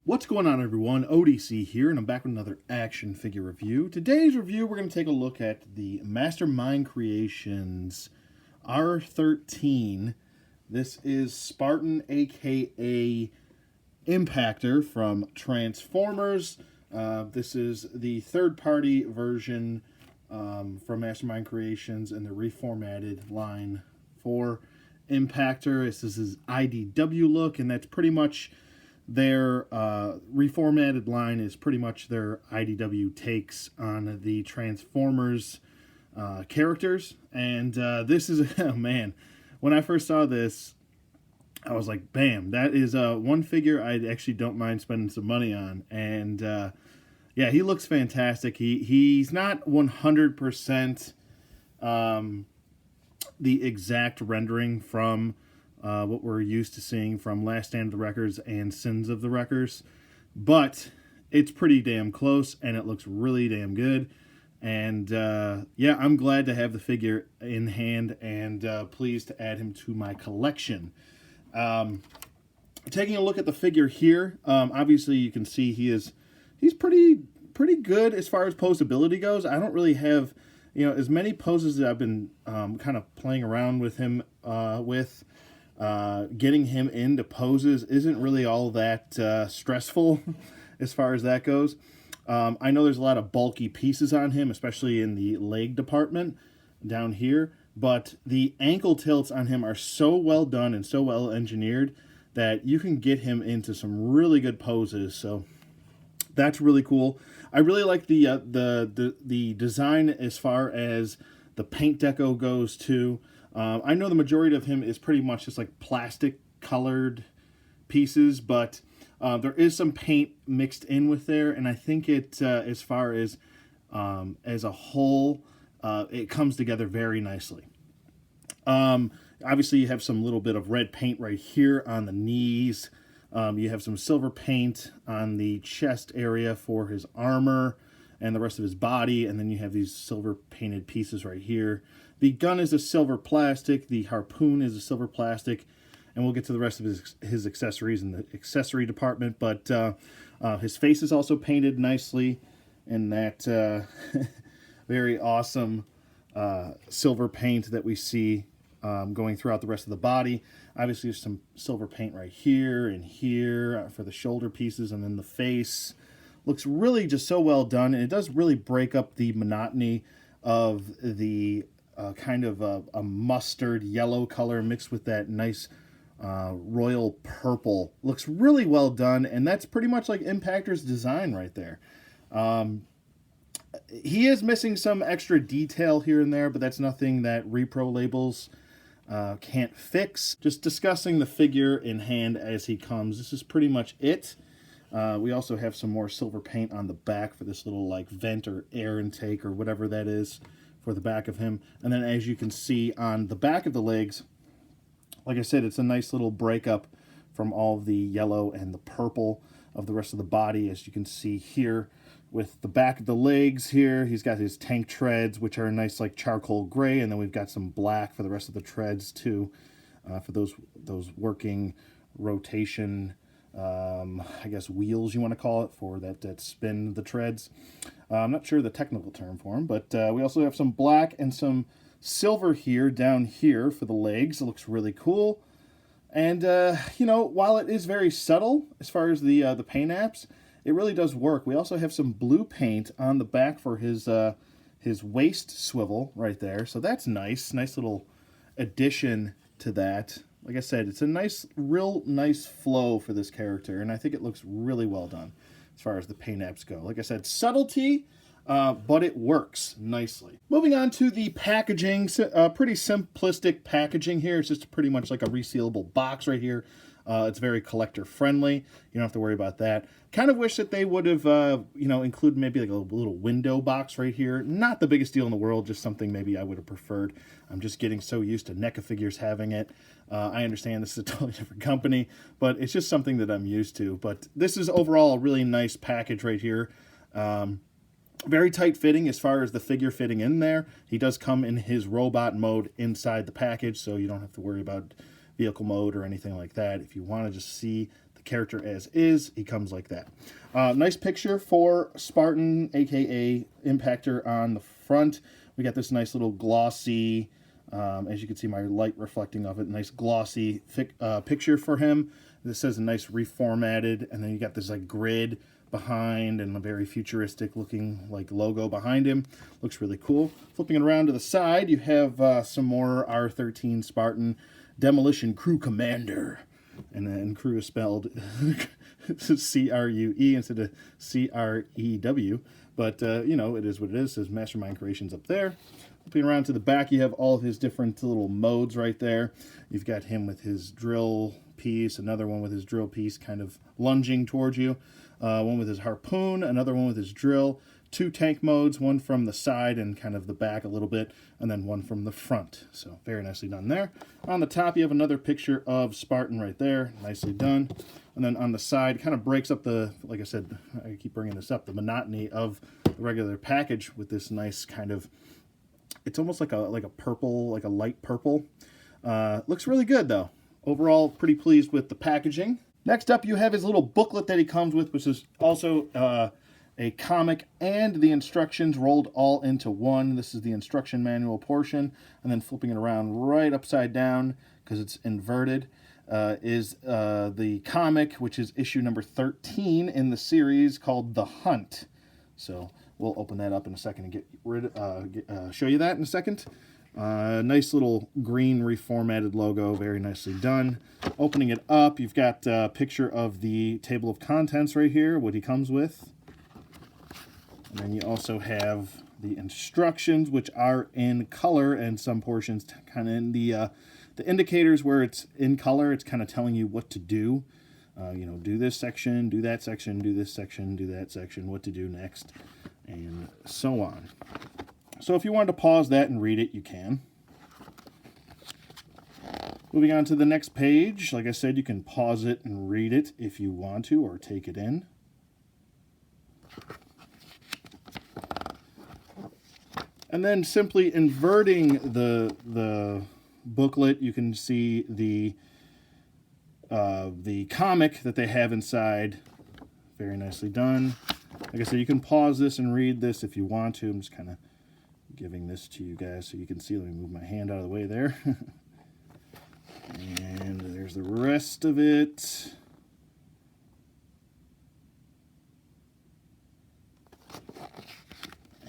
What's going on, everyone? ODC here, and I'm back with another action figure review. Today's review, we're going to take a look at the Mastermind Creations R-13. This is Spartan, aka Impactor from Transformers. This is the third-party version from Mastermind Creations and the reformatted line for Impactor. This is his IDW look, and that's pretty much their reformatted line is pretty much their IDW takes on the Transformers characters. And this is, oh man, when I first saw this, I was like, bam, that is one figure I actually don't mind spending some money on. And yeah, he looks fantastic. He's not 100% the exact rendering from what we're used to seeing from Last Stand of the Wreckers and Sins of the Wreckers, but it's pretty damn close, and it looks really damn good. And yeah, I'm glad to have the figure in hand, and pleased to add him to my collection. Taking a look at the figure here, obviously you can see he's pretty good as far as posability goes. I don't really have as many poses that I've been kind of playing around with him with. Getting him into poses isn't really all that stressful as far as that goes. I know there's a lot of bulky pieces on him, especially in the leg department down here, but the ankle tilts on him are so well done and so well engineered that you can get him into some really good poses. So that's really cool. I really like the design as far as the paint deco goes too. I know the majority of him is pretty much just like plastic colored pieces, but there is some paint mixed in with there, and I think it, as far as a whole, it comes together very nicely. Obviously, you have some little bit of red paint right here on the knees. You have some silver paint on the chest area for his armor and the rest of his body, and then you have these silver painted pieces right here. The gun is a silver plastic, the harpoon is a silver plastic, and we'll get to the rest of his accessories in the accessory department, but his face is also painted nicely in that very awesome silver paint that we see going throughout the rest of the body. Obviously, there's some silver paint right here and here for the shoulder pieces, and then the face looks really just so well done, and it does really break up the monotony of the kind of a mustard yellow color mixed with that nice royal purple. Looks really well done, and that's pretty much like Impactor's design right there. He is missing some extra detail here and there, but that's nothing that repro labels can't fix. Just discussing the figure in hand as he comes, this is pretty much it. We also have some more silver paint on the back for this little like vent or air intake or whatever that is for the back of him. And then as you can see on the back of the legs, like I said, it's a nice little breakup from all the yellow and the purple of the rest of the body. As you can see here with the back of the legs here, he's got his tank treads, which are a nice like charcoal gray, and then we've got some black for the rest of the treads too, for those working rotation I guess wheels you want to call it, for that spin the treads. I'm not sure the technical term for them, but we also have some black and some silver here down here for the legs. It looks really cool. And while it is very subtle as far as the paint apps, it really does work. We also have some blue paint on the back for his waist swivel right there. So that's nice little addition to that. Like I said, it's a real nice flow for this character, and I think it looks really well done as far as the paint apps go. Like I said, subtlety, but it works nicely. Moving on to the packaging, pretty simplistic packaging here. It's just pretty much like a resealable box right here. It's very collector friendly. You don't have to worry about that. Kind of wish that they would have, included maybe like a little window box right here. Not the biggest deal in the world, just something maybe I would have preferred. I'm just getting so used to NECA figures having it. I understand this is a totally different company, but it's just something that I'm used to. But this is overall a really nice package right here. Very tight fitting as far as the figure fitting in there. He does come in his robot mode inside the package, so you don't have to worry about vehicle mode or anything like that. If you want to just see the character as is, he comes like that. Nice picture for Spartan, aka Impactor, on the front. We got this nice little glossy, as you can see my light reflecting off it, nice glossy picture for him. This says a nice reformatted, and then you got this like grid behind and a very futuristic looking like logo behind him. Looks really cool. Flipping it around to the side, you have some more R-13 Spartan Demolition Crew Commander. And then crew is spelled C-R-U-E instead of C-R-E-W. But, you know, it is what it is. It says Mastermind Creations up there. Flipping around to the back, you have all of his different little modes right there. You've got him with his drill piece, another one with his drill piece kind of lunging towards you, one with his harpoon, another one with his drill, 2 tank modes, one from the side and kind of the back a little bit, and then one from the front. So very nicely done there. On the top, you have another picture of Spartan right there, nicely done. And then on the side, kind of breaks up the, like I said, I keep bringing this up, the monotony of the regular package with this nice kind of, it's almost like a purple, like a light purple. Looks really good though. Overall, pretty pleased with the packaging. Next up, you have his little booklet that he comes with, which is also a comic and the instructions rolled all into one. This is the instruction manual portion, and then flipping it around right upside down because it's inverted is the comic, which is issue number 13 in the series called The Hunt. So we'll open that up in a second and show you that in a second. Nice little green reformatted logo, very nicely done. Opening it up, you've got a picture of the table of contents right here, what he comes with. And then you also have the instructions, which are in color, and some portions kind of in the indicators where it's in color. It's kind of telling you what to do. You know, do this section, do that section, do this section, do that section, what to do next, and so on. So if you wanted to pause that and read it, you can. Moving on to the next page, like I said, you can pause it and read it if you want to, or take it in. And then simply inverting the booklet, you can see the comic that they have inside. Very nicely done. Like I said, you can pause this and read this if you want to. I'm just kind of giving this to you guys so you can see. Let me move my hand out of the way there. And there's the rest of it.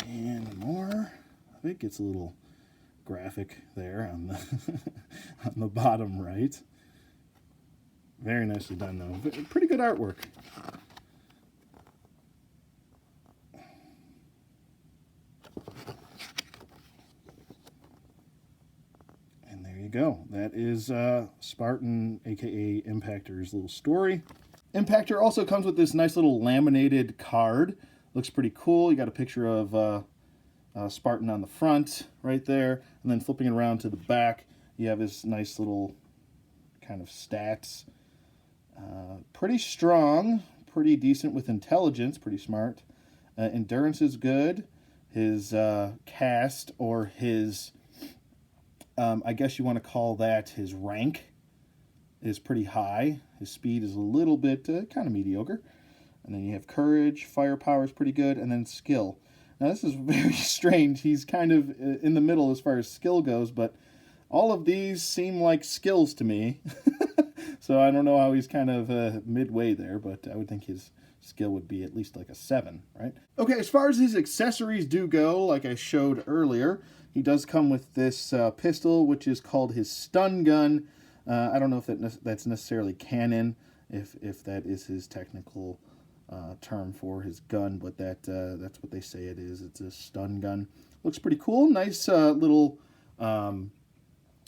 And more. I think it's a little graphic there on the on the bottom right. Very nicely done though. Pretty good artwork. Go. That is Spartan, aka Impactor's little story. Impactor also comes with this nice little laminated card. Looks pretty cool. You got a picture of Spartan on the front right there, and then flipping it around to the back, you have this nice little kind of stats. Pretty strong, pretty decent with intelligence, pretty smart. Endurance is good. His cast, or his I guess you want to call that his rank, is pretty high. His speed is a little bit kind of mediocre. And then you have courage, firepower is pretty good, and then skill. Now this is very strange. He's kind of in the middle as far as skill goes, but all of these seem like skills to me. So I don't know how he's kind of midway there, but I would think his skill would be at least like a 7, right? Okay, as far as his accessories do go, like I showed earlier, he does come with this pistol, which is called his stun gun. I don't know if that's necessarily canon, if that is his technical term for his gun, but that's what they say it is. It's a stun gun. Looks pretty cool. Nice little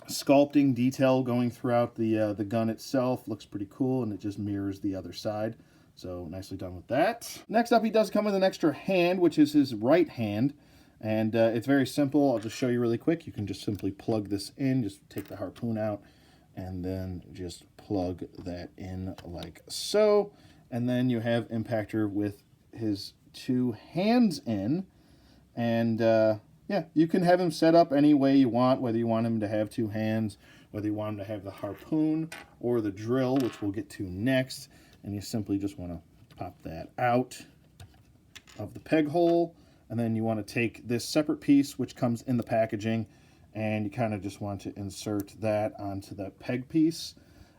sculpting detail going throughout the gun itself. Looks pretty cool, and it just mirrors the other side. So nicely done with that. Next up, he does come with an extra hand, which is his right hand. And it's very simple. I'll just show you really quick. You can just simply plug this in. Just take the harpoon out and then just plug that in like so. And then you have Impactor with his 2 hands in. And yeah, you can have him set up any way you want, whether you want him to have 2 hands, whether you want him to have the harpoon or the drill, which we'll get to next. and you simply just want to pop that out of the peg hole, and then you want to take this separate piece which comes in the packaging, and you kind of just want to insert that onto that peg piece.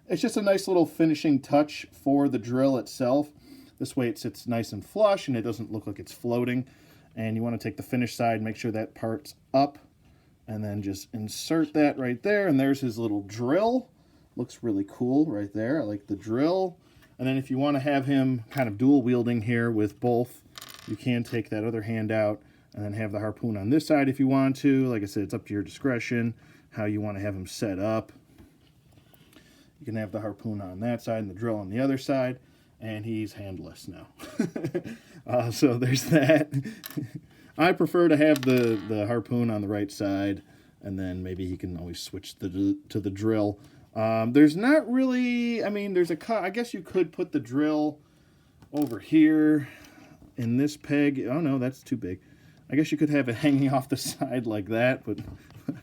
It's just a nice little finishing touch for the drill itself. This way it sits nice and flush and it doesn't look like it's floating. And you want to take the finish side, make sure that part's up, and then just insert that right there. And there's his little drill. Looks really cool right there. I like the drill. And then if you want to have him kind of dual wielding here with both, you can take that other hand out and then have the harpoon on this side if you want to. Like I said, it's up to your discretion how you want to have him set up. You can have the harpoon on that side and the drill on the other side. And he's handless now. So there's that. I prefer to have the harpoon on the right side, and then maybe he can always switch to the drill. There's not really, I mean, there's I guess you could put the drill over here in this peg. Oh no, that's too big. I guess you could have it hanging off the side like that, but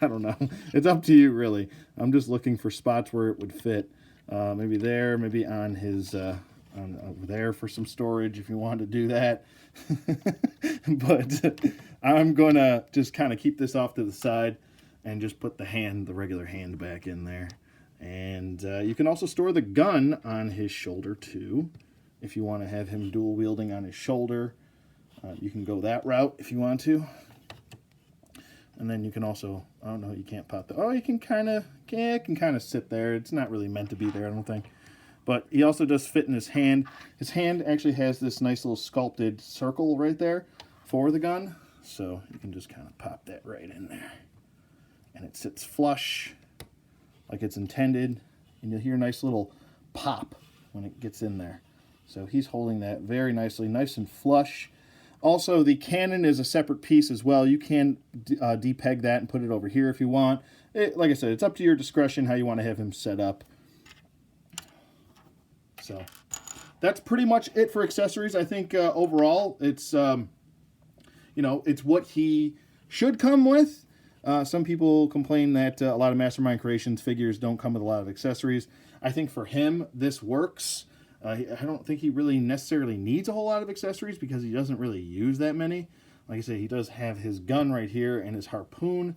I don't know. It's up to you, really. I'm just looking for spots where it would fit. Maybe there, maybe on his... over there for some storage if you want to do that. But I'm gonna just kind of keep this off to the side and just put the regular hand back in there. And you can also store the gun on his shoulder too. If you want to have him dual wielding on his shoulder, you can go that route if you want to. And then you can also, oh no, you can't pop that. Oh, you can kind of, it can kind of sit there. It's not really meant to be there, I don't think. But he also does fit in his hand. His hand actually has this nice little sculpted circle right there for the gun. So you can just kind of pop that right in there. And it sits flush like it's intended. And you'll hear a nice little pop when it gets in there. So he's holding that very nicely, nice and flush. Also, the cannon is a separate piece as well. You can depeg that and put it over here if you want. Like I said, it's up to your discretion how you want to have him set up. So that's pretty much it for accessories. I think overall it's, it's what he should come with. Some people complain that a lot of Mastermind Creations figures don't come with a lot of accessories. I think for him, this works. I don't think he really necessarily needs a whole lot of accessories because he doesn't really use that many. Like I say, he does have his gun right here and his harpoon.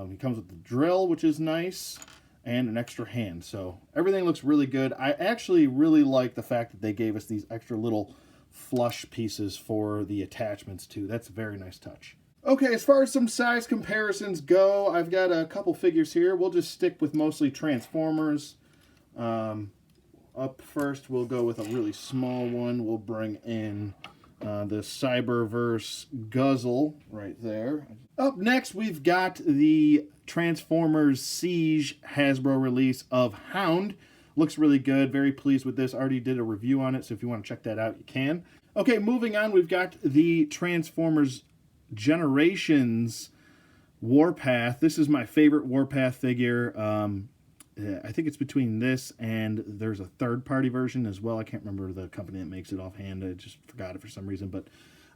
He comes with the drill, which is nice, and an extra hand. So everything looks really good. I actually really like the fact that they gave us these extra little flush pieces for the attachments too. That's a very nice touch. Okay, as far as some size comparisons go, I've got a couple figures here. We'll just stick with mostly Transformers. Up first, we'll go with a really small one. We'll bring in the Cyberverse Guzzle right there. Up next, we've got the Transformers Siege Hasbro release of Hound. Looks really good. Very pleased with this. Already did a review on it, so if you want to check that out, you can. Okay, moving on, we've got the Transformers Generations Warpath. This is my favorite Warpath figure. I think it's between this and there's a third-party version as well. I can't remember the company that makes it offhand. I just forgot it for some reason. But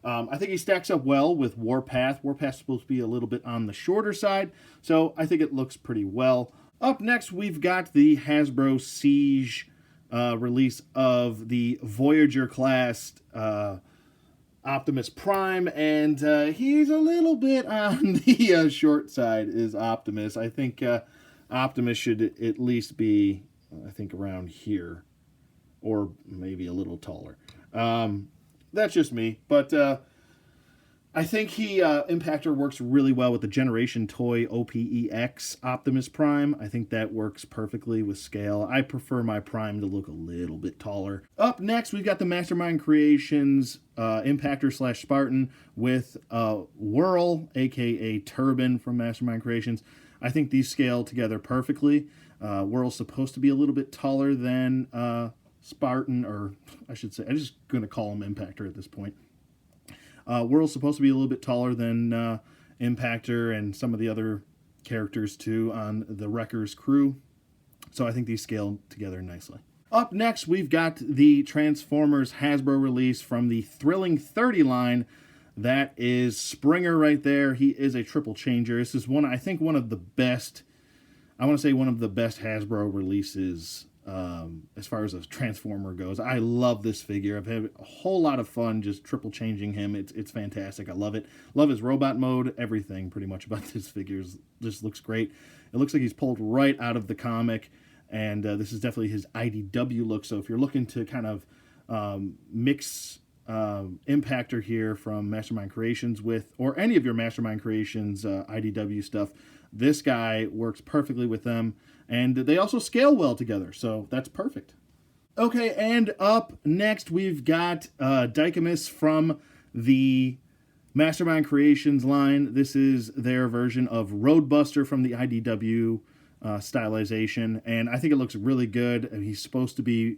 I think he stacks up well with Warpath. Warpath's supposed to be a little bit on the shorter side, so I think it looks pretty well. Up next, we've got the Hasbro Siege release of the Voyager class Optimus Prime, and he's a little bit on the short side, is Optimus. I think Optimus should at least be, I think, around here, or maybe a little taller. That's just me, but I think Impactor works really well with the Generation Toy OPEX Optimus Prime. I think that works perfectly with scale. I prefer my Prime to look a little bit taller. Up next, we've got the Mastermind Creations Impactor / Spartan with Whirl, aka Turbine from Mastermind Creations. I think these scale together perfectly. Whirl's supposed to be a little bit taller than Spartan, or I should say, I'm just going to call him Impactor at this point. Whirl's supposed to be a little bit taller than Impactor and some of the other characters too on the Wreckers crew. So I think these scale together nicely. Up next, we've got the Transformers Hasbro release from the Thrilling 30 line. That is Springer right there. He is a triple changer. This is I think one of the best, I want to say one of the best Hasbro releases as far as a Transformer goes. I love this figure. I've had a whole lot of fun just triple changing him. It's fantastic. I love it. Love his robot mode. Everything pretty much about this figure just looks great. It looks like he's pulled right out of the comic, and this is definitely his IDW look. So if you're looking to kind of mix Impactor here from Mastermind Creations with, or any of your Mastermind Creations IDW stuff, this guy works perfectly with them, and they also scale well together, so that's perfect. Okay, and up next we've got Optimus from the Mastermind Creations line. This is their version of Roadbuster from the IDW stylization, and I think it looks really good. And he's supposed to be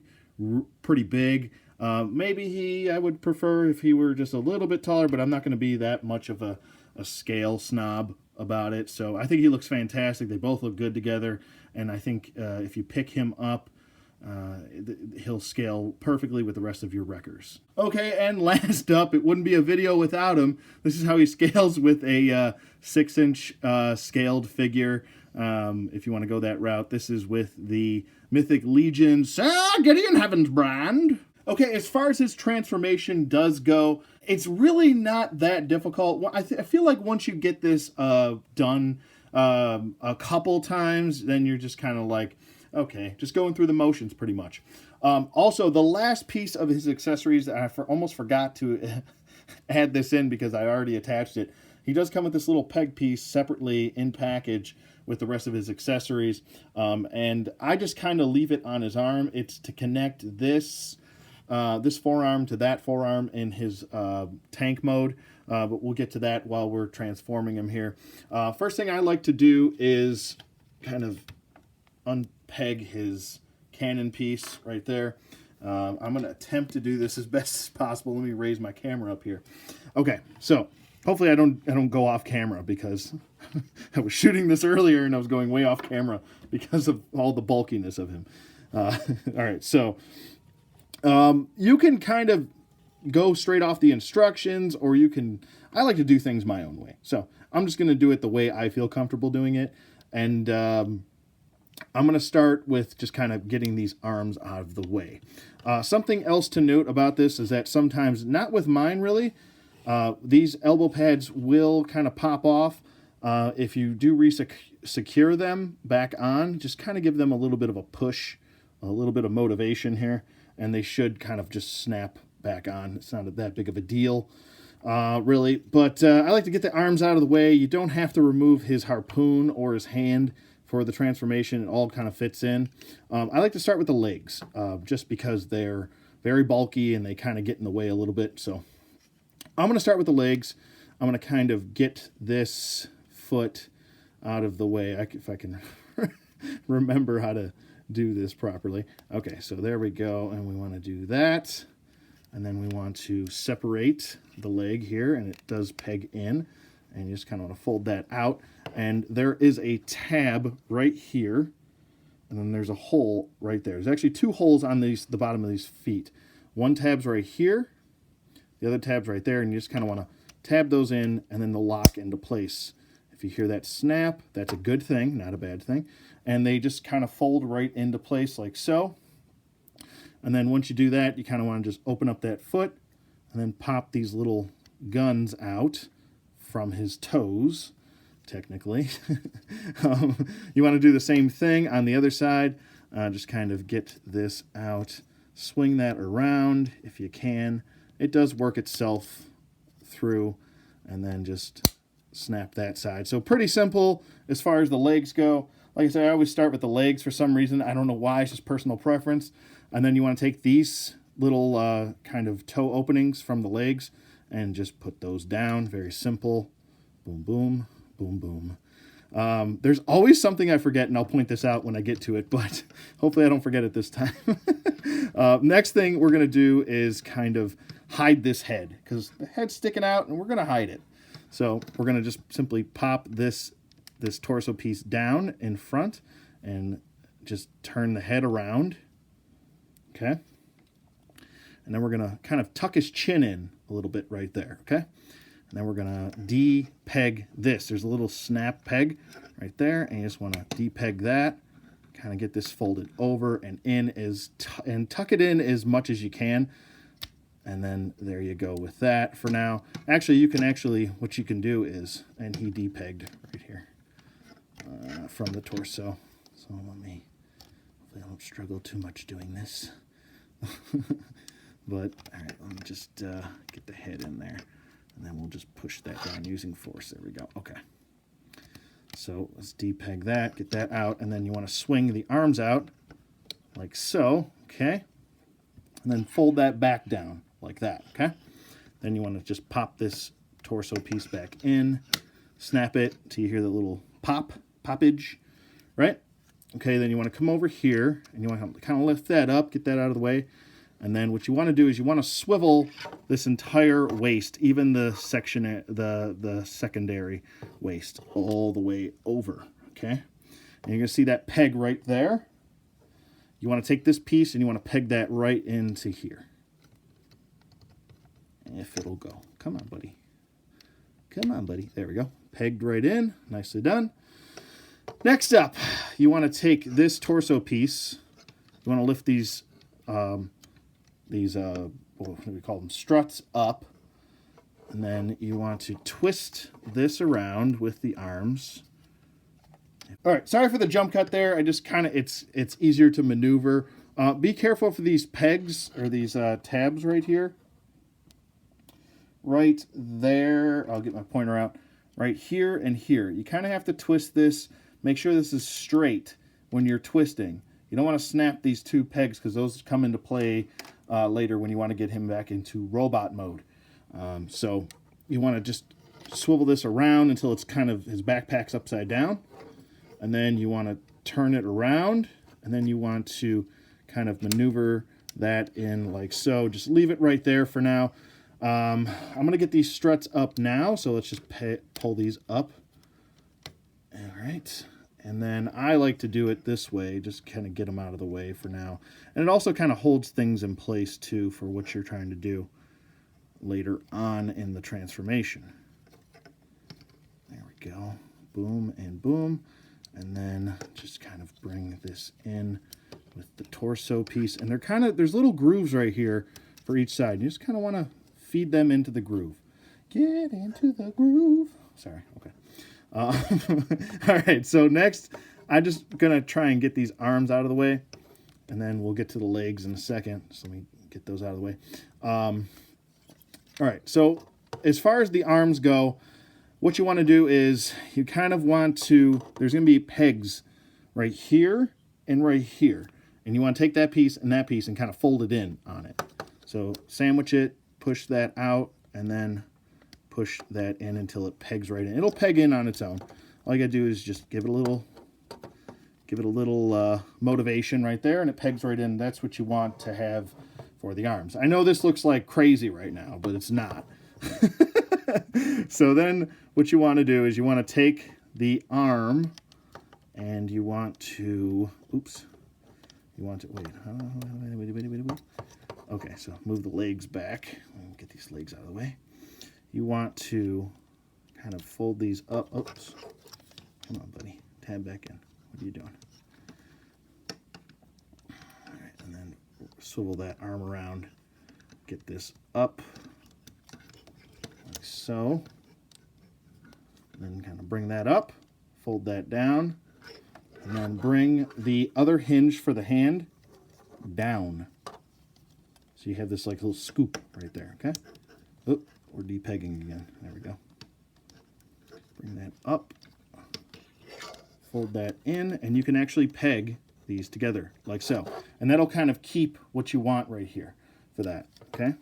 pretty big. Maybe I would prefer if he were just a little bit taller, but I'm not going to be that much of a scale snob about it. So I think he looks fantastic. They both look good together, and I think if you pick him up, he'll scale perfectly with the rest of your wreckers. Okay, and last up, it wouldn't be a video without him. This is how he scales with a 6-inch scaled figure. If you want to go that route, this is with the Mythic Legion Sir Gideon Heavens brand. Okay, as far as his transformation does go, it's really not that difficult. I feel like once you get this done a couple times, then you're just kind of like, okay, just going through the motions pretty much. Also, the last piece of his accessories, I almost forgot to add this in because I already attached it. He does come with this little peg piece separately in package with the rest of his accessories. And I just kind of leave it on his arm. It's to connect this forearm to that forearm in his tank mode, but we'll get to that while we're transforming him here. First thing I like to do is kind of unpeg his cannon piece right there. I'm going to attempt to do this as best as possible. Let me raise my camera up here. Okay, so hopefully I don't go off camera, because I was shooting this earlier and I was going way off camera because of all the bulkiness of him. All right, so you can kind of go straight off the instructions, or I like to do things my own way. So I'm just going to do it the way I feel comfortable doing it. And I'm going to start with just kind of getting these arms out of the way. Something else to note about this is that sometimes, not with mine really, these elbow pads will kind of pop off. If you do secure them back on, just kind of give them a little bit of a push, a little bit of motivation here, and they should kind of just snap back on. It's not that big of a deal, really. But I like to get the arms out of the way. You don't have to remove his harpoon or his hand for the transformation. It all kind of fits in. I like to start with the legs, just because they're very bulky and they kind of get in the way a little bit. So I'm going to start with the legs. I'm going to kind of get this foot out of the way. If I can remember how to do this properly. Okay, so there we go, and we want to do that, and then we want to separate the leg here, and it does peg in, and you just kind of want to fold that out, and there is a tab right here, and then there's a hole right there. There's actually two holes on the bottom of these feet. One tab's right here, the other tab's right there, and you just kind of want to tab those in, and then they'll lock into place. If you hear that snap, that's a good thing, not a bad thing. And they just kind of fold right into place like so. And then once you do that, you kind of want to just open up that foot and then pop these little guns from his toes, technically. You want to do the same thing on the other side. Just kind of get this out, swing that around if you can. It does work itself through, and then just snap that side. So pretty simple as far as the legs go. Like I said, I always start with the legs for some reason. I don't know why, it's just personal preference. And then you want to take these little kind of toe openings from the legs and just put those down. Very simple. Boom, boom, boom, boom. There's always something I forget, and I'll point this out when I get to it, but hopefully I don't forget it this time. Next thing we're going to do is kind of hide this head, because the head's sticking out and we're going to hide it. So we're going to just simply pop this torso piece down in front and just turn the head around. Okay. And then we're going to kind of tuck his chin in a little bit right there. Okay. And then we're going to de-peg this. There's a little snap peg right there, and you just want to de-peg that kind of get this folded over and in and tuck it in as much as you can. And then there you go with that for now. Actually, what you can do is, and he depegged right here from the torso. So hopefully I don't struggle too much doing this. But, all right, let me just get the head in there. And then we'll just push that down using force. There we go. Okay. So let's depeg that, get that out, and then you want to swing the arms out like so, okay? And then fold that back down like that, okay? Then you want to just pop this torso piece back in, snap it till you hear the little poppage, right? Okay, then you want to come over here, and you want to kind of lift that up, get that out of the way. And then what you want to do is you want to swivel this entire waist, even the section, the secondary waist, all the way over, okay? And you're going to see that peg right there. You want to take this piece and you want to peg that right into here. If it'll go. Come on, buddy. Come on, buddy. There we go. Pegged right in. Nicely done. Next up, you want to take this torso piece. You want to lift these what do we call them, struts up, and then you want to twist this around with the arms. All right, sorry for the jump cut there. I just kind of, it's easier to maneuver. Be careful for these pegs or these tabs right here. Right there, I'll get my pointer out. Right here and here. You kind of have to twist this. Make sure this is straight when you're twisting. You don't want to snap these two pegs because those come into play later when you want to get him back into robot mode. So you want to just swivel this around until it's kind of, his backpack's upside down. And then you want to turn it around. And then you want to kind of maneuver that in like so. Just leave it right there for now. I'm going to get these struts up now. So let's just pull these up. All right. And then I like to do it this way, just kind of get them out of the way for now. And it also kind of holds things in place too for what you're trying to do later on in the transformation. There we go. Boom and boom. And then just kind of bring this in with the torso piece. And they're kind of, there's little grooves right here for each side. You just kind of want to feed them into the groove. Get into the groove. Sorry, okay. All right, so next, I'm just going to try and get these arms out of the way, and then we'll get to the legs in a second. So let me get those out of the way. All right, so as far as the arms go, what you want to do is you kind of want to, there's going to be pegs right here and right here. And you want to take that piece and kind of fold it in on it. So sandwich it, push that out, and then push that in until it pegs right in. It'll peg in on its own. All you gotta do is just give it a little motivation right there, and it pegs right in. That's what you want to have for the arms. I know this looks like crazy right now, but it's not. So then what you want to do is you want to take the arm and you want to, wait. Okay, so move the legs back. Get these legs out of the way. You want to kind of fold these up. Oops. Come on, buddy. Tab back in. What are you doing? All right, and then swivel that arm around. Get this up like so. And then kind of bring that up. Fold that down. And then bring the other hinge for the hand down. So you have this like little scoop right there, okay? Oop. We're depegging again. There we go. Bring that up. Fold that in, and you can actually peg these together like so. And that'll kind of keep what you want right here for that, okay?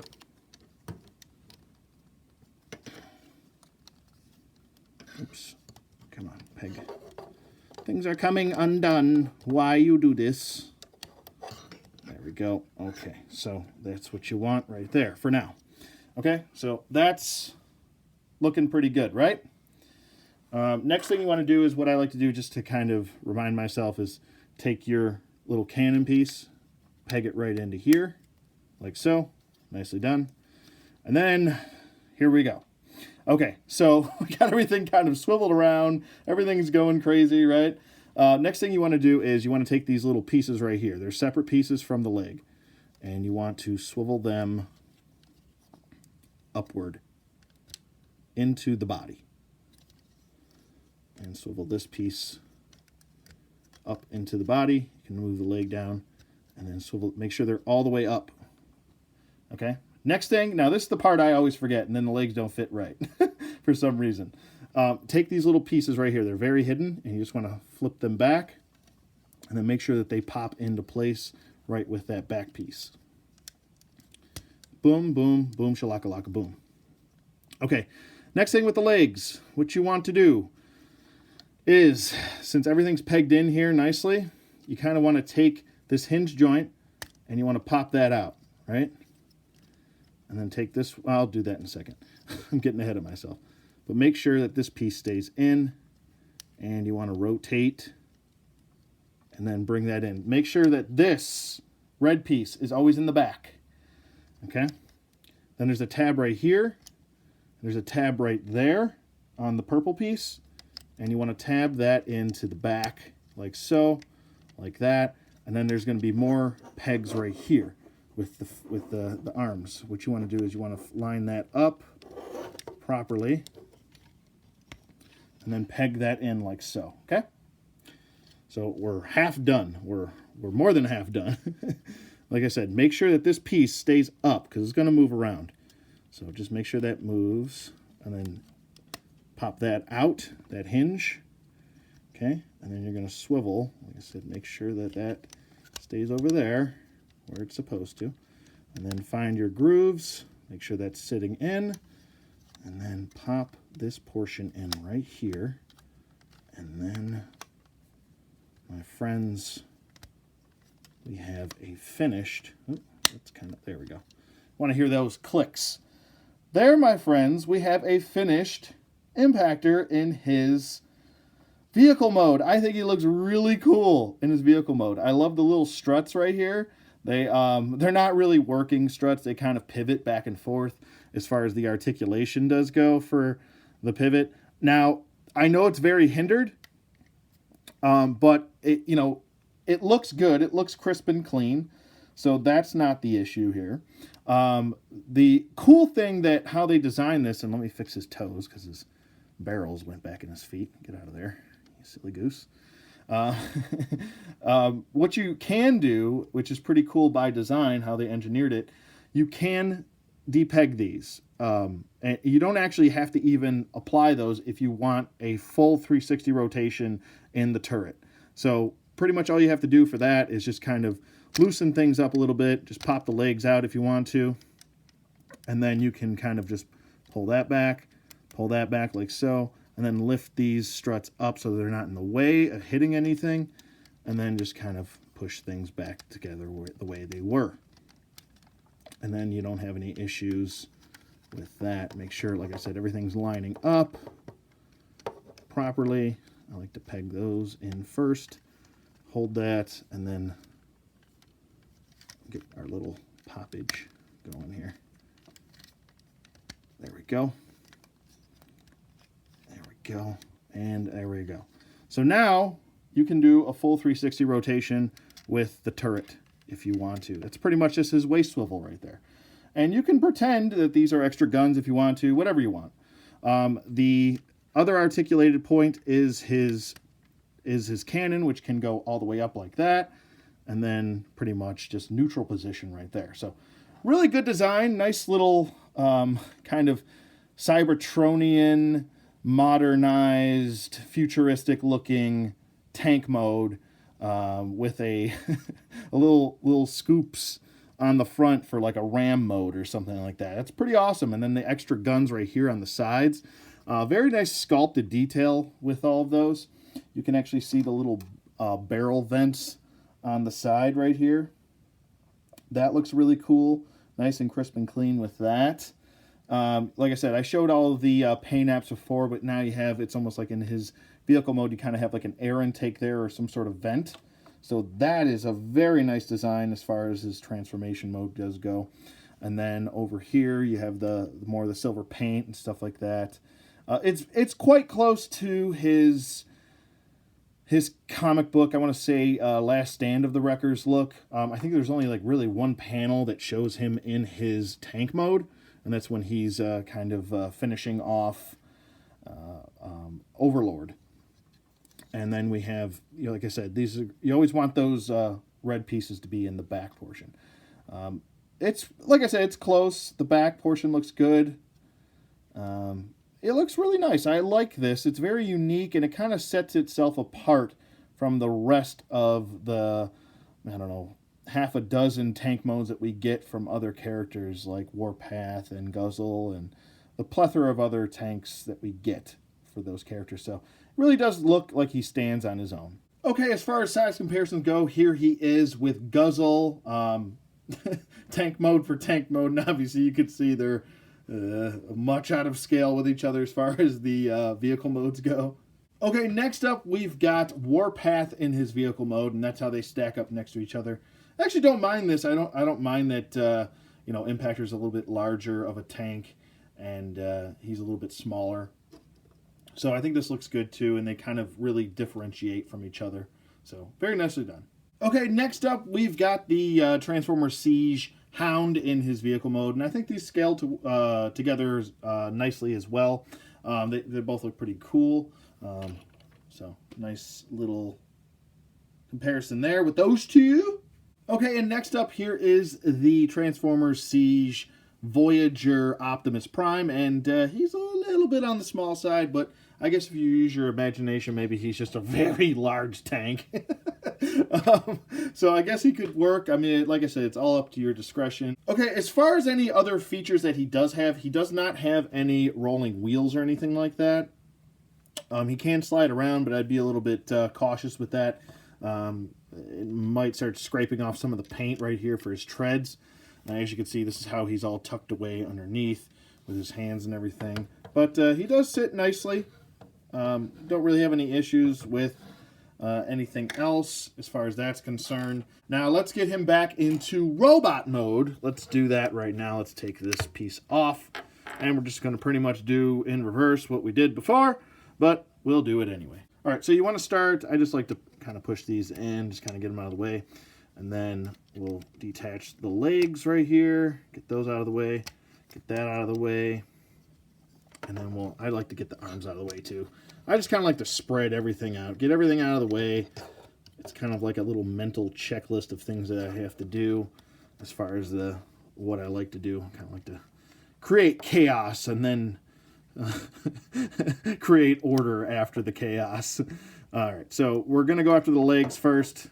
Oops. Come on, peg. Things are coming undone. Why you do this? There we go. Okay, so that's what you want right there for now. Okay, so that's looking pretty good, right? Next thing you want to do is what I like to do just to kind of remind myself is take your little cannon piece, peg it right into here, like so. Nicely done. And then here we go. Okay, so we got everything kind of swiveled around. Everything's going crazy, right? Next thing you want to do is you want to take these little pieces right here. They're separate pieces from the leg. And you want to swivel them upward into the body. And swivel this piece up into the body. You can move the leg down and then swivel. Make sure they're all the way up. Okay? Next thing, now this is the part I always forget, and then the legs don't fit right for some reason. Take these little pieces right here. They're very hidden, and you just want to flip them back and then make sure that they pop into place right with that back piece. Boom, boom, boom, shalaka-laka, boom. Okay, next thing with the legs, what you want to do is, since everything's pegged in here nicely, you kind of want to take this hinge joint and you want to pop that out, right? And then take this, I'll do that in a second. I'm getting ahead of myself. But make sure that this piece stays in, and you want to rotate and then bring that in. Make sure that this red piece is always in the back. Okay? Then there's a tab right here. There's a tab right there on the purple piece. And you want to tab that into the back like so, like that. And then there's going to be more pegs right here with the arms. What you want to do is you want to line that up properly and then peg that in like so, okay? So we're half done. We're more than half done. Like I said, make sure that this piece stays up because it's going to move around. So just make sure that moves and then pop that out, that hinge, okay? And then you're going to swivel. Like I said, make sure that that stays over there where it's supposed to. And then find your grooves. Make sure that's sitting in. And then pop this portion in right here. And then, my friends, we have a finished, that's kind of, there we go. Want to hear those clicks. There, my friends, we have a finished Impactor in his vehicle mode. I think he looks really cool in his vehicle mode. I love the little struts right here. They're not really working struts. They kind of pivot back and forth as far as the articulation does go for the pivot. Now, I know it's very hindered, but it looks good. It looks crisp and clean. So that's not the issue here. The cool thing that how they designed this, and let me fix his toes because his barrels went back in his feet. Get out of there, you silly goose. What you can do, which is pretty cool by design, how they engineered it, you can depeg these. And you don't actually have to even apply those if you want a full 360 rotation in the turret. So pretty much all you have to do for that is just kind of loosen things up a little bit. Just pop the legs out if you want to. And then you can kind of just pull that back like so. And then lift these struts up so they're not in the way of hitting anything. And then just kind of push things back together the way they were. And then you don't have any issues with that. Make sure, like I said, everything's lining up properly. I like to peg those in first. Hold that, and then get our little poppage going here. There we go. There we go. And there we go. So now you can do a full 360 rotation with the turret if you want to. That's pretty much just his waist swivel right there. And you can pretend that these are extra guns if you want to, whatever you want. The other articulated point is his cannon, which can go all the way up like that. And then pretty much just neutral position right there. So really good design. Nice little kind of Cybertronian, modernized, futuristic looking tank mode with a little scoops on the front for like a ram mode or something like that. That's pretty awesome. And then the extra guns right here on the sides. Very nice sculpted detail with all of those. You can actually see the little barrel vents on the side right here. That looks really cool. Nice and crisp and clean with that. Like I said, I showed all of the paint apps before, but now you have, it's almost like in his vehicle mode, you kind of have like an air intake there or some sort of vent. So that is a very nice design as far as his transformation mode does go. And then over here you have the more of the silver paint and stuff like that. It's quite close to his his comic book, I want to say Last Stand of the Wreckers look. I think there's only like really one panel that shows him in his tank mode, and that's when he's kind of finishing off Overlord. And then we have, like I said, these are, you always want those red pieces to be in the back portion. It's, like I said, it's close. The back portion looks good. It looks really nice. I like this. It's very unique, and it kind of sets itself apart from the rest of the, I don't know, half a dozen tank modes that we get from other characters like Warpath and Guzzle and the plethora of other tanks that we get for those characters. So it really does look like he stands on his own. Okay, as far as size comparisons go, here he is with Guzzle. Tank mode for tank mode, and obviously you can see they're much out of scale with each other as far as the vehicle modes go. Okay, next up we've got Warpath in his vehicle mode, and that's how they stack up next to each other. I actually don't mind this. I don't mind that Impactor's a little bit larger of a tank, and he's a little bit smaller. So I think this looks good too, and they kind of really differentiate from each other. So very nicely done. Okay, next up we've got the Transformer Siege Hound in his vehicle mode, and I think these scale together nicely as well. They both look pretty cool. So nice little comparison there with those two. Okay, and next up here is the Transformers Siege Voyager Optimus Prime, and he's a little bit on the small side, but I guess if you use your imagination, maybe he's just a very large tank. So I guess he could work. I mean, like I said, it's all up to your discretion. Okay, as far as any other features that he does not have any rolling wheels or anything like that. He can slide around, but I'd be a little bit cautious with that. It might start scraping off some of the paint right here for his treads. As you can see, this is how he's all tucked away underneath with his hands and everything. But he does sit nicely. Don't really have any issues with anything else as far as that's concerned. Now let's get him back into robot mode. Let's do that right now. Let's take this piece off, and we're just going to pretty much do in reverse what we did before, but we'll do it anyway. All right, so you want to start, I just like to kind of push these in, just kind of get them out of the way, and then we'll detach the legs right here, get those out of the way, get that out of the way, and then I like to get the arms out of the way too. I just kind of like to spread everything out, get everything out of the way. It's kind of like a little mental checklist of things that I have to do as far as what I like to do. I kind of like to create chaos and then create order after the chaos. All right, so we're going to go after the legs first,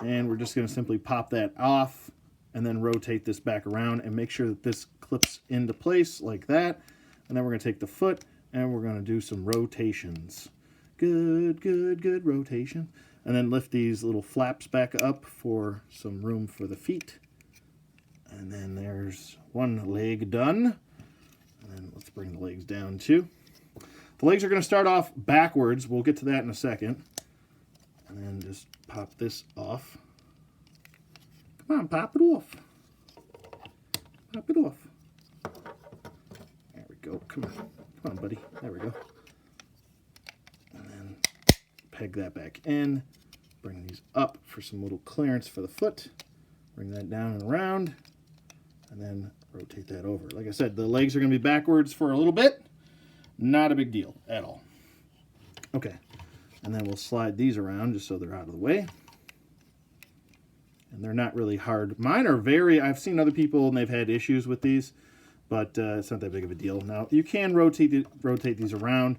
and we're just going to simply pop that off and then rotate this back around and make sure that this clips into place like that. And then we're going to take the foot and we're going to do some rotations. Good rotation. And then lift these little flaps back up for some room for the feet. And then there's one leg done. And then let's bring the legs down too. The legs are going to start off backwards. We'll get to that in a second. And then just pop this off. Come on, pop it off. Pop it off. There we go. Come on, buddy. There we go. And then peg that back in. Bring these up for some little clearance for the foot. Bring that down and around. And then rotate that over. Like I said, the legs are going to be backwards for a little bit. Not a big deal at all. Okay. And then we'll slide these around just so they're out of the way. And they're not really hard. Mine are I've seen other people and they've had issues with these, but it's not that big of a deal. Now, you can rotate these around.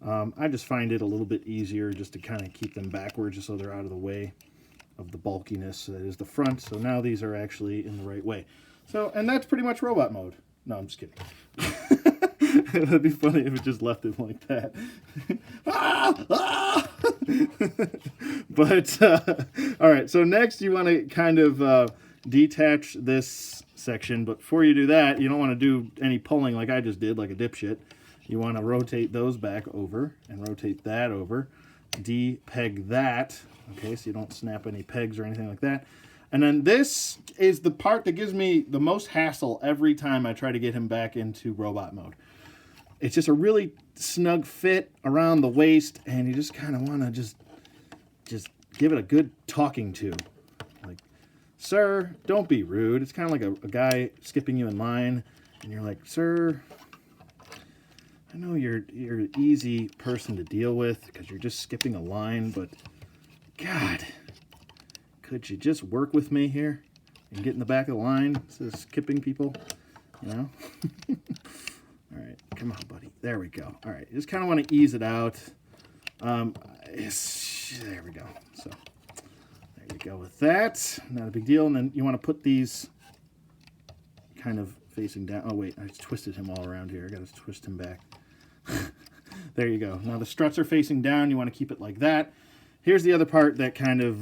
I just find it a little bit easier just to kind of keep them backwards just so they're out of the way of the bulkiness that is the front. So now these are actually in the right way. So, and that's pretty much robot mode. No, I'm just kidding. That'd be funny if it just left it like that. But, all right, so next you want to kind of detach this section. But before you do that, you don't want to do any pulling like I just did, like a dipshit. You want to rotate those back over and rotate that over. De-peg that, okay, so you don't snap any pegs or anything like that. And then this is the part that gives me the most hassle every time I try to get him back into robot mode. it's just a really snug fit around the waist, and you just kind of want to just give it a good talking to. Like, sir, don't be rude. It's kind of like a guy skipping you in line, and you're like, sir, I know you're an easy person to deal with because you're just skipping a line, but God, could you just work with me here and get in the back of the line instead of skipping people, you know? All right, come on, buddy. There we go. All right, you just kind of want to ease it out. There we go. So there you go with that. Not a big deal. And then you want to put these kind of facing down. Oh, wait, I just twisted him all around here. I got to twist him back. There you go. Now the struts are facing down. You want to keep it like that. Here's the other part that kind of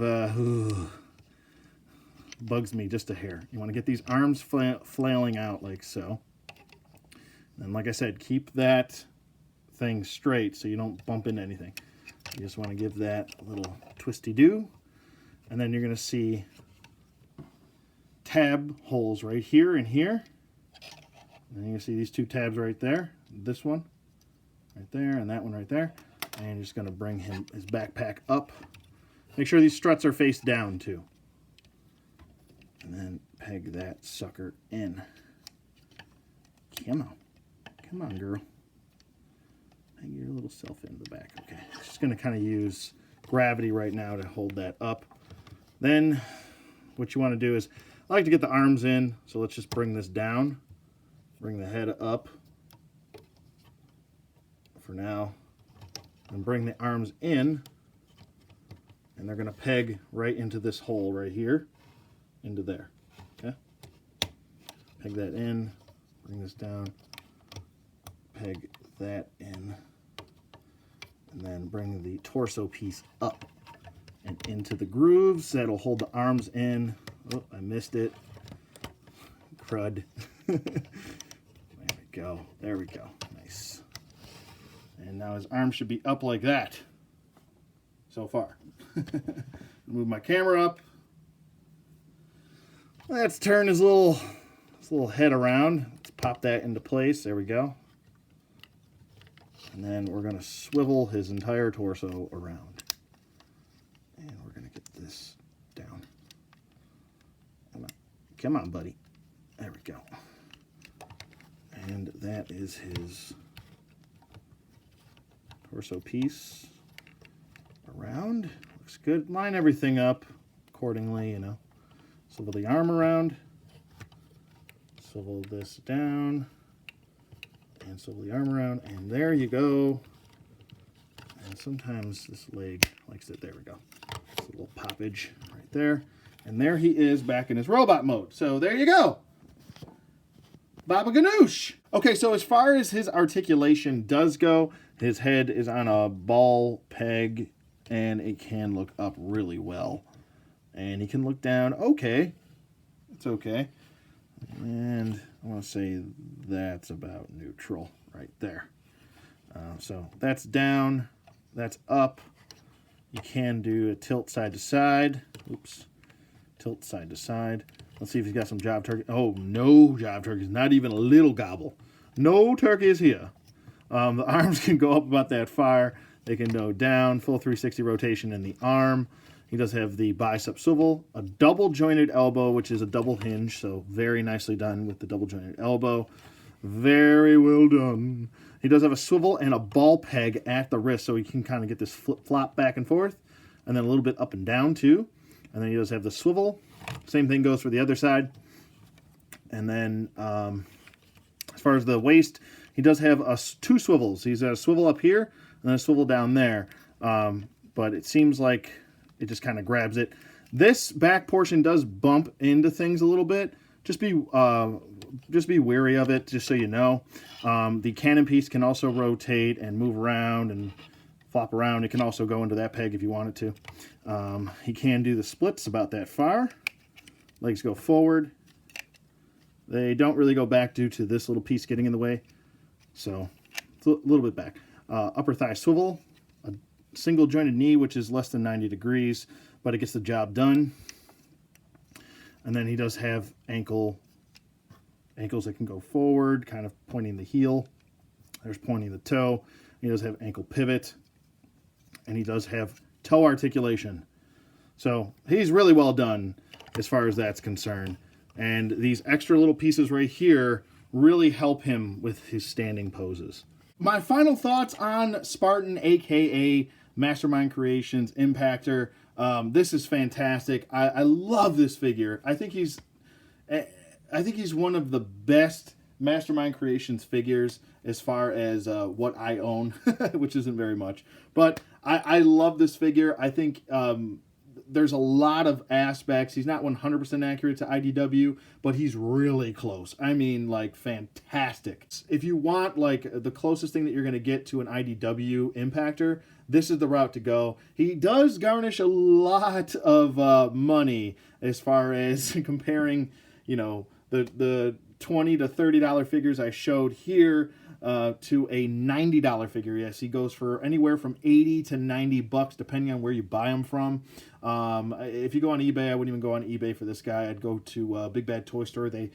bugs me just a hair. You want to get these arms flailing out like so. And like I said, keep that thing straight so you don't bump into anything. You just want to give that a little twisty-do. And then you're going to see tab holes right here and here. And you can see these two tabs right there. This one right there and that one right there. And you're just going to bring his backpack up. Make sure these struts are face down too. And then peg that sucker in. Come on. Come on, girl. Hang your little self in the back. Okay. Just going to kind of use gravity right now to hold that up. Then what you want to do is, I like to get the arms in, so let's just bring this down. Bring the head up for now. And bring the arms in. And they're going to peg right into this hole right here. Into there. Okay? Peg that in. Bring this down. Peg that in, and then bring the torso piece up and into the grooves. That'll hold the arms in. Oh, I missed it. Crud. There we go. There we go. Nice. And now his arm should be up like that. So far. Move my camera up. Let's turn his little head around. Let's pop that into place. There we go. And then we're going to swivel his entire torso around. And we're going to get this down. Come on. Come on, buddy. There we go. And that is his torso piece around. Looks good. Line everything up accordingly, you know. Swivel the arm around. Swivel this down. And swivel the arm around, and there you go. And sometimes this leg likes it. There we go. It's a little poppage right there. And there he is back in his robot mode. So there you go. Baba Ganoush. Okay, so as far as his articulation does go, his head is on a ball peg, and it can look up really well. And he can look down. Okay. It's okay. And I want to say that's about neutral right there. So that's down, that's up. You can do a tilt side to side. Oops. Tilt side to side. Let's see if he's got some job turkey. Oh, no job turkeys. Not even a little gobble. No turkeys here. The arms can go up about that far. They can go down. Full 360 rotation in the arm. He does have the bicep swivel, a double jointed elbow, which is a double hinge, so very nicely done with the double jointed elbow. Very well done. He does have a swivel and a ball peg at the wrist, so he can kind of get this flip-flop back and forth, and then a little bit up and down too. And then he does have the swivel. Same thing goes for the other side. And then as far as the waist, he does have two swivels. He's got a swivel up here and then a swivel down there. But it seems like it just kind of grabs it. This back portion does bump into things a little bit. Just be wary of it, just so you know. The cannon piece can also rotate and move around and flop around. It can also go into that peg if you want it to. He can do the splits about that far. Legs go forward. They don't really go back due to this little piece getting in the way. So it's a little bit back. Upper thigh swivel. A single jointed knee, which is less than 90 degrees, but it gets the job done. And then he does have ankles that can go forward, kind of pointing the heel. There's pointing the toe. He does have ankle pivot. And he does have toe articulation. So he's really well done as far as that's concerned. And these extra little pieces right here really help him with his standing poses. My final thoughts on Spartan, aka Mastermind Creations Impactor. This is fantastic. I love this figure. I think he's one of the best Mastermind Creations figures as far as what I own, which isn't very much. But I love this figure. I think there's a lot of aspects. He's not 100% accurate to IDW, but he's really close. I mean, like, fantastic. If you want, like, the closest thing that you're going to get to an IDW Impactor, this is the route to go. He does garnish a lot of money as far as comparing, you know, the $20 to $30 figures I showed here to a $90 figure. Yes, he goes for anywhere from $80 to $90 depending on where you buy them from. If you go on eBay, I wouldn't even go on eBay for this guy. I'd go to Big Bad Toy Store. They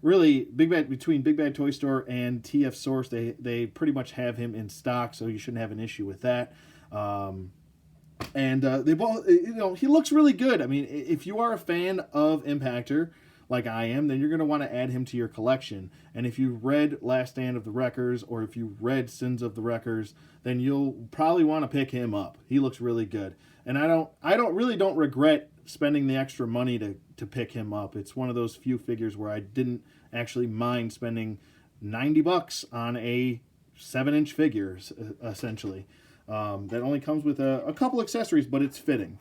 really, between Big Bad Toy Store and TF Source, they pretty much have him in stock, so you shouldn't have an issue with that. They both, you know, he looks really good. I mean, if you are a fan of Impactor, like I am, then you're going to want to add him to your collection. And if you read Last Stand of the Wreckers, or if you read Sins of the Wreckers, then you'll probably want to pick him up. He looks really good. And I don't regret spending the extra money to pick him up. It's one of those few figures where I didn't actually mind spending $90 on a 7-inch figure, essentially. That only comes with a couple accessories, but it's fitting.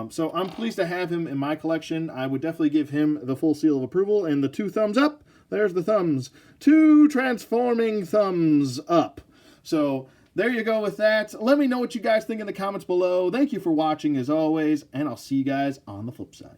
So I'm pleased to have him in my collection. I would definitely give him the full seal of approval and the 2 thumbs up. There's the thumbs. 2 transforming thumbs up. So there you go with that. Let me know what you guys think in the comments below. Thank you for watching as always, and I'll see you guys on the flip side.